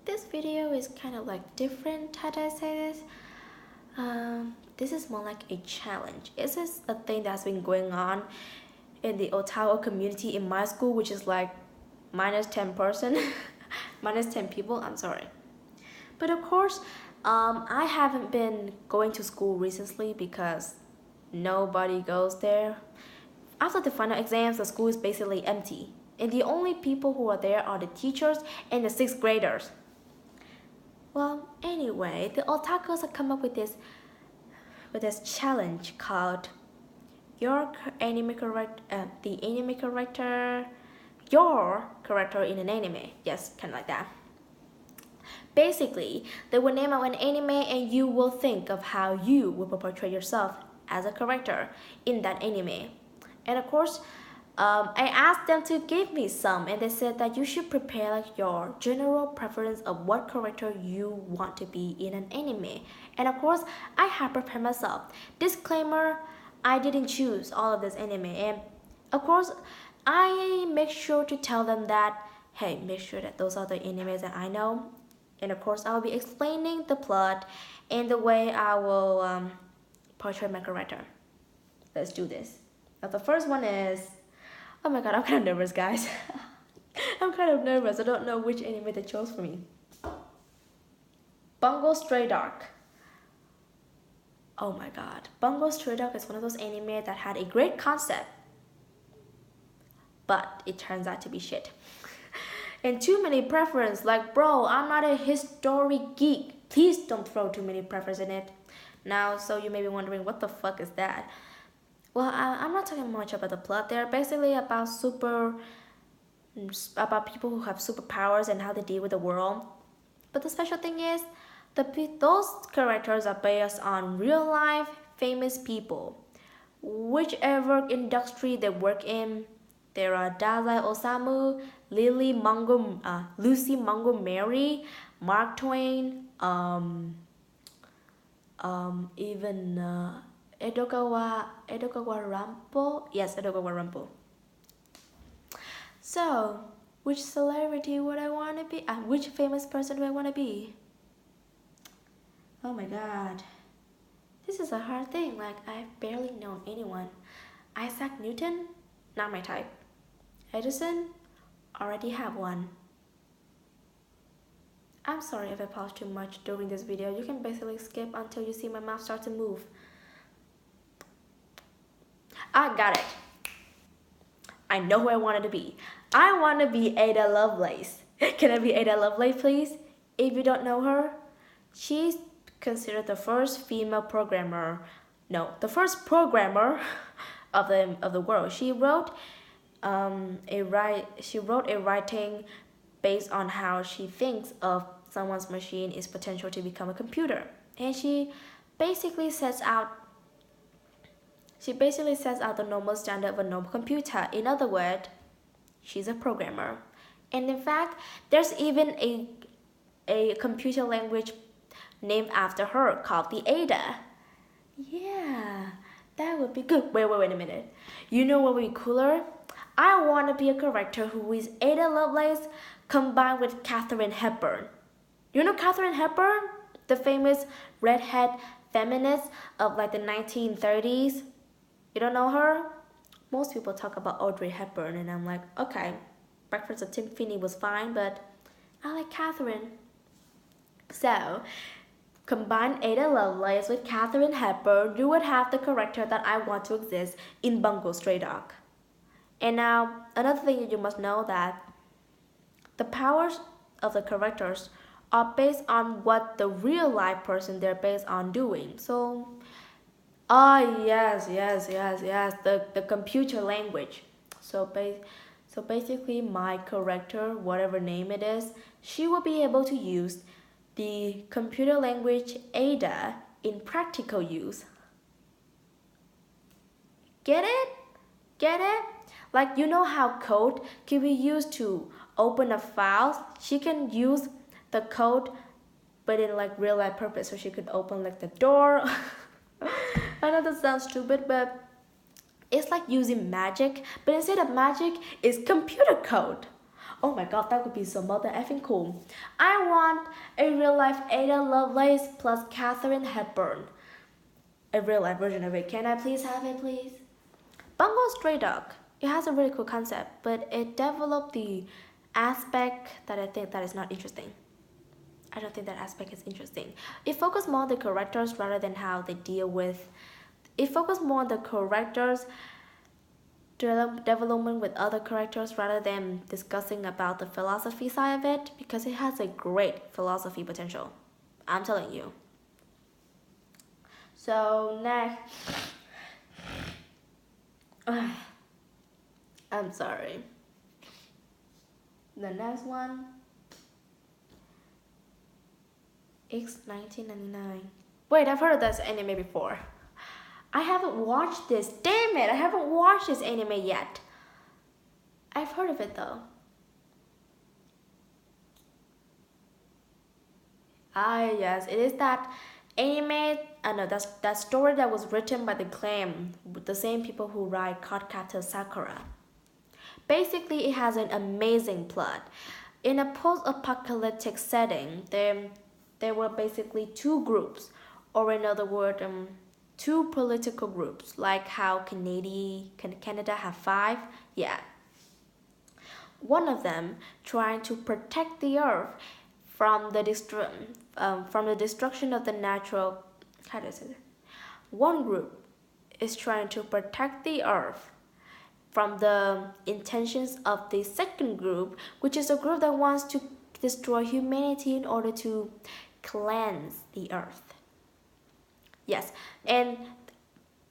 this video is kind of like different. How do I say this? This is more like a challenge. This is a thing that's been going on in the otaku community in my school, which is like minus 10 person, minus 10 people. I'm sorry, but of course, I haven't been going to school recently because nobody goes there. After the final exams, the school is basically empty, and the only people who are there are the teachers and the sixth graders. Well, anyway, the otakus have come up with this challenge called your anime character, the anime character, your character in an anime. Yes, kind of like that. Basically, they will name out an anime and you will think of how you will portray yourself as a character in that anime. And of course, I asked them to give me some, and they said that you should prepare like your general preference of what character you want to be in an anime. And of course, I have prepared myself. Disclaimer: I didn't choose all of this anime, and of course, I make sure to tell them that hey, make sure that those are the animes that I know. And of course, I will be explaining the plot and the way I will portray my character. Let's do this. Now, the first one is, oh my god, I'm kind of nervous, guys. I'm kind of nervous. I don't know which anime they chose for me. Bungo Stray Dog. Oh my god. Bungo Stray Dog is one of those anime that had a great concept, but it turns out to be shit. And too many preference. Like, bro, I'm not a history geek. Please don't throw too many preference in it. Now, so you may be wondering, what the fuck is that? Well, I'm not talking much about the plot. They're basically about people who have superpowers and how they deal with the world. But the special thing is, those characters are based on real life famous people. Whichever industry they work in, there are Dazai Osamu, Lucy Montgomery, Mark Twain, even Edogawa Rampo. Yes, Edogawa Rampo. So, which celebrity would I want to be? Which famous person do I want to be? Oh my god. This is a hard thing. Like, I've barely known anyone. Isaac Newton? Not my type. Edison? Already have one. I'm sorry if I pause too much during this video. You can basically skip until you see my mouth start to move. I got it. I know who I wanted to be. I want to be Ada Lovelace. Can I be Ada Lovelace, please? If you don't know her, she's considered the first female programmer. No, the first programmer of the world. She wrote a writing based on how she thinks of someone's machine is potential to become a computer, and she basically sets out the normal standard of a normal computer. In other words, she's a programmer. And in fact, there's even a computer language named after her called the Ada. Yeah, that would be good. Wait a minute. You know what would be cooler? I want to be a character who is Ada Lovelace combined with Katharine Hepburn. You know Katharine Hepburn? The famous redhead feminist of like the 1930s? You don't know her? Most people talk about Audrey Hepburn, and I'm like, okay, Breakfast at Tiffany was fine, but I like Katharine. So, combine Ada Lovelace with Katharine Hepburn, you would have the character that I want to exist in Bungo Stray Dog. And now, another thing that you must know that the powers of the characters are based on what the real life person they're based on doing. So, yes, the computer language. So basically my character, whatever name it is, she will be able to use the computer language Ada in practical use. Get it? Get it? Like, you know how code can be used to open a file? She can use the code but in like real life purpose, so she could open like the door. I know that sounds stupid, but it's like using magic, but instead of magic, it's computer code. Oh my god, that would be so mother effing cool. I want a real life Ada Lovelace plus Katharine Hepburn. A real life version of it. Can I please have it, please? Bungo Stray Dog. It has a really cool concept, but it developed the aspect that I think that is not interesting. I don't think that aspect is interesting. It focused more on the characters rather than how they deal with. It focused more on the characters development with other characters rather than discussing about the philosophy side of it, because it has a great philosophy potential. I'm telling you. So next, I'm sorry. The next one, X 1999. Wait, I've heard of this anime before. I haven't watched this. Damn it, I haven't watched this anime yet. I've heard of it though. Ah yes, it is that anime. I know that's that story that was written by the same people who write Cardcaptor Sakura. Basically, it has an amazing plot. In a post-apocalyptic setting, there were basically two groups, or in other words, two political groups, like how Canada have five. Yeah. One of them trying to protect the earth from the destruction of the natural. How does it? One group is trying to protect the earth from the intentions of the second group, which is a group that wants to destroy humanity in order to cleanse the earth. Yes, and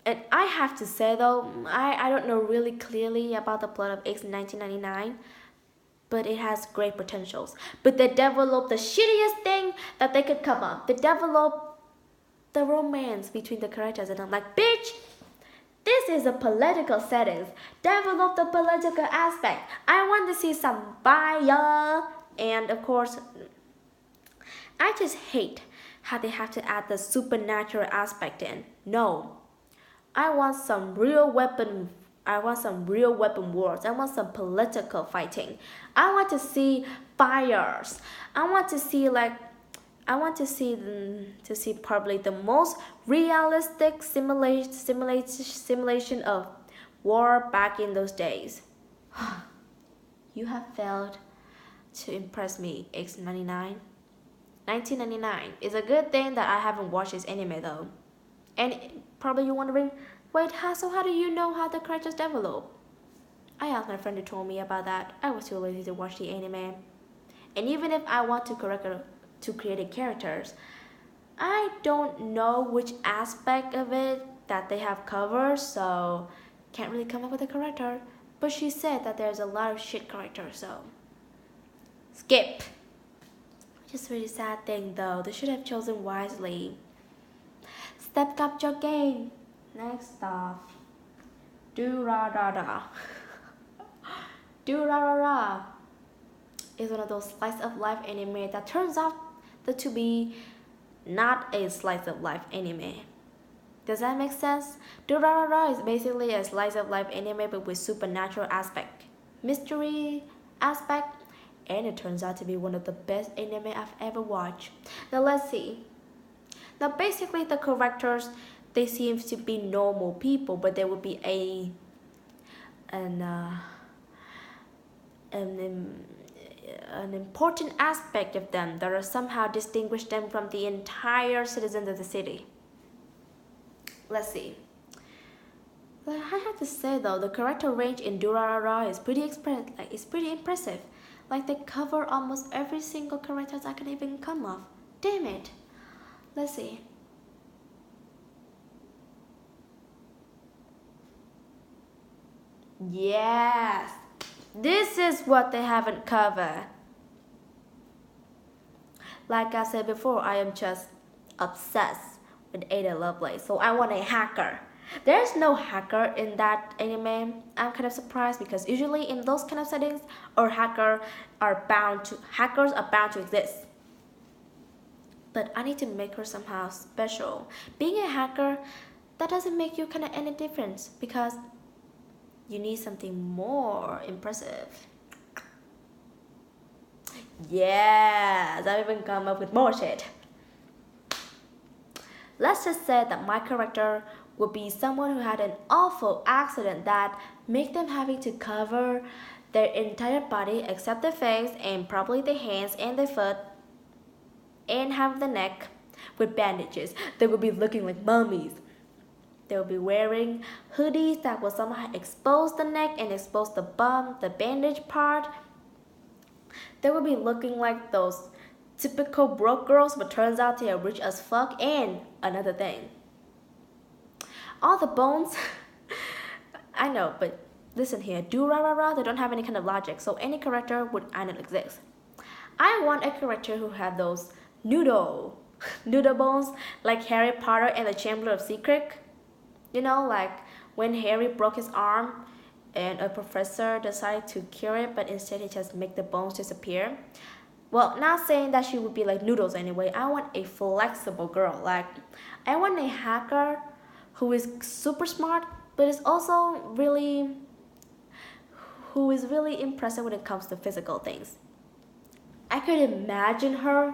I have to say though, I don't know really clearly about the plot of X 1999, but it has great potentials. But they developed the shittiest thing that they could come up. They developed the romance between the characters, and I'm like, bitch, this is a political settings. Develop the political aspect. I want to see some fire, and of course, I just hate how they have to add the supernatural aspect in. No, I want some real weapon. I want some real weapon wars. I want some political fighting. I want to see fires. I want to see probably the most realistic simulation of war back in those days. You have failed to impress me, X99. 1999 is a good thing that I haven't watched this anime though. And probably you're wondering, wait, so how do you know how the characters develop? I asked my friend who told me about that. I was too lazy to watch the anime. And even if I want to create the characters, I don't know which aspect of it that they have covered, so can't really come up with a character. But she said that there's a lot of shit characters, so skip. Just really sad thing though, they should have chosen wisely. Step up your game. Next off, Durarara. Durarara is one of those slice of life anime that turns out to be not a slice of life anime. Does that make sense? Durarara is basically a slice of life anime but with supernatural aspect, mystery aspect, and it turns out to be one of the best anime I've ever watched. Now let's see. Now basically the characters, they seem to be normal people, but there would be an important aspect of them that are somehow distinguish them from the entire citizens of the city. Let's see. I have to say though, the character range in Durarara is pretty impressive. Like they cover almost every single character I can even come of. Damn it. Let's see. Yes. This is what they haven't covered. Like I said before, I am just obsessed with Ada Lovelace, so I want a hacker. There's no hacker in that anime. I'm kind of surprised because usually in those kind of settings, hackers are bound to exist. But I need to make her somehow special. Being a hacker, that doesn't make you kind of any difference because you need something more impressive. Yes, I've even come up with more shit. Let's just say that my character would be someone who had an awful accident that make them having to cover their entire body except their face and probably their hands and their foot and have the neck with bandages. They would be looking like mummies. They will be wearing hoodies that will somehow expose the neck and expose the bum, the bandage part. They will be looking like those typical broke girls, but turns out they are rich as fuck. And another thing, all the bones, I know, but listen here, do rah rah rah, they don't have any kind of logic, so any character would I don't exist. I want a character who had those noodle bones, like Harry Potter and the Chamber of Secret. You know, like when Harry broke his arm and a professor decided to cure it, but instead he just make the bones disappear. Well, not saying that she would be like noodles anyway. I want a flexible girl. Like, I want a hacker who is super smart, but is also really, who is really impressive when it comes to physical things. I could imagine her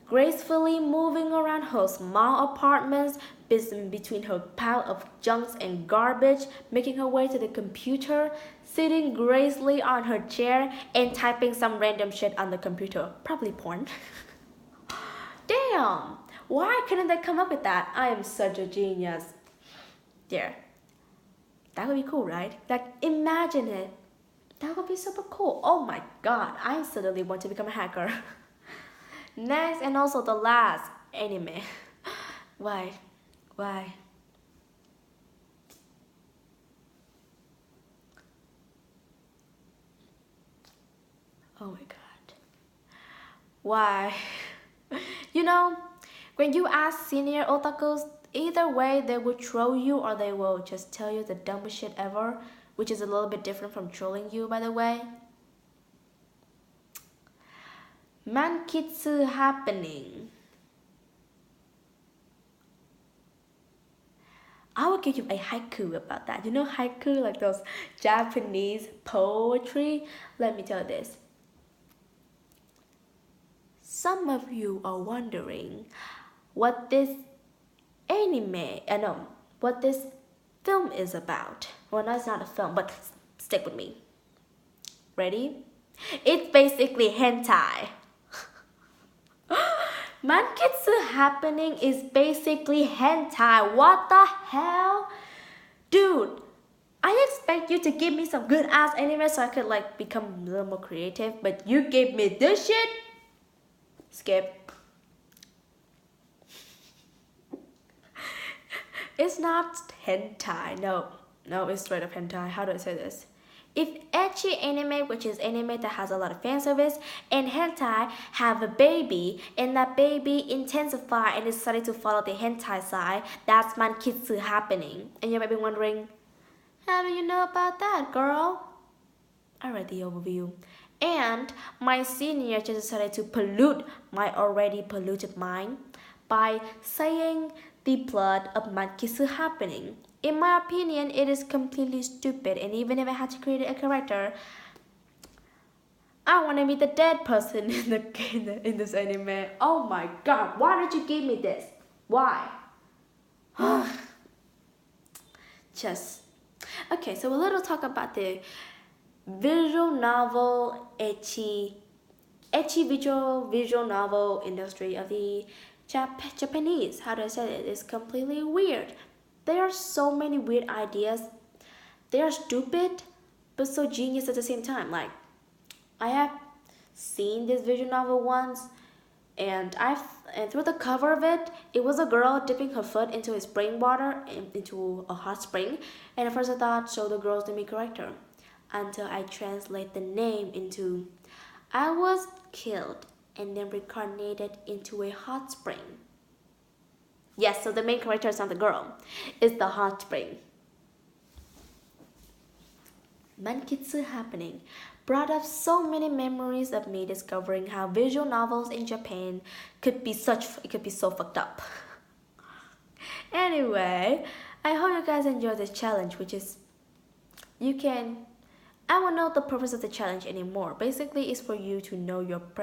gracefully moving around her small apartments between her pile of junks and garbage, making her way to the computer, sitting gracefully on her chair, and typing some random shit on the computer. Probably porn. Damn! Why couldn't they come up with that? I am such a genius. There. That would be cool, right? Like, imagine it. That would be super cool. Oh my god, I suddenly want to become a hacker. Next, and also the last anime. Why? Oh my god. Why? You know, when you ask senior otakus, either way they will troll you or they will just tell you the dumbest shit ever, which is a little bit different from trolling you, by the way. Mankitsu happening. I will give you a haiku about that. You know haiku, like those Japanese poetry? Let me tell you this. Some of you are wondering what this what this film is about. Well, no, it's not a film, but stick with me. Ready? It's basically hentai. Mankitsu happening is basically hentai. What the hell? Dude, I expect you to give me some good ass anime so I could like become a little more creative, but you gave me this shit? Skip. It's not hentai. No, it's straight up hentai. How do I say this? If ecchi anime, which is anime that has a lot of fan service, and hentai have a baby, and that baby intensify and decided to follow the hentai side, that's mankitsu happening. And you might be wondering, how do you know about that, girl? I read the overview. And my senior just decided to pollute my already polluted mind by saying the plot of mankitsu happening. In my opinion, it is completely stupid, and even if I had to create a character, I want to be the dead person in this anime. Oh my god, why did you give me this? Why? Just okay. So a little talk about the visual novel ecchi visual novel industry of the Japanese. How do I say it? It's completely weird. There are so many weird ideas. They are stupid, but so genius at the same time. Like, I have seen this visual novel once, and through the cover of it, it was a girl dipping her foot into a spring water, into a hot spring. And at first I thought, so the girl's the main character, until I translate the name into, I was killed and then reincarnated into a hot spring. Yes, so the main character is not the girl, it's the hot spring. Mankitsu happening brought up so many memories of me discovering how visual novels in Japan could be so fucked up. Anyway, I hope you guys enjoy this challenge, which is I won't know the purpose of the challenge anymore. Basically, it's for you to know your preference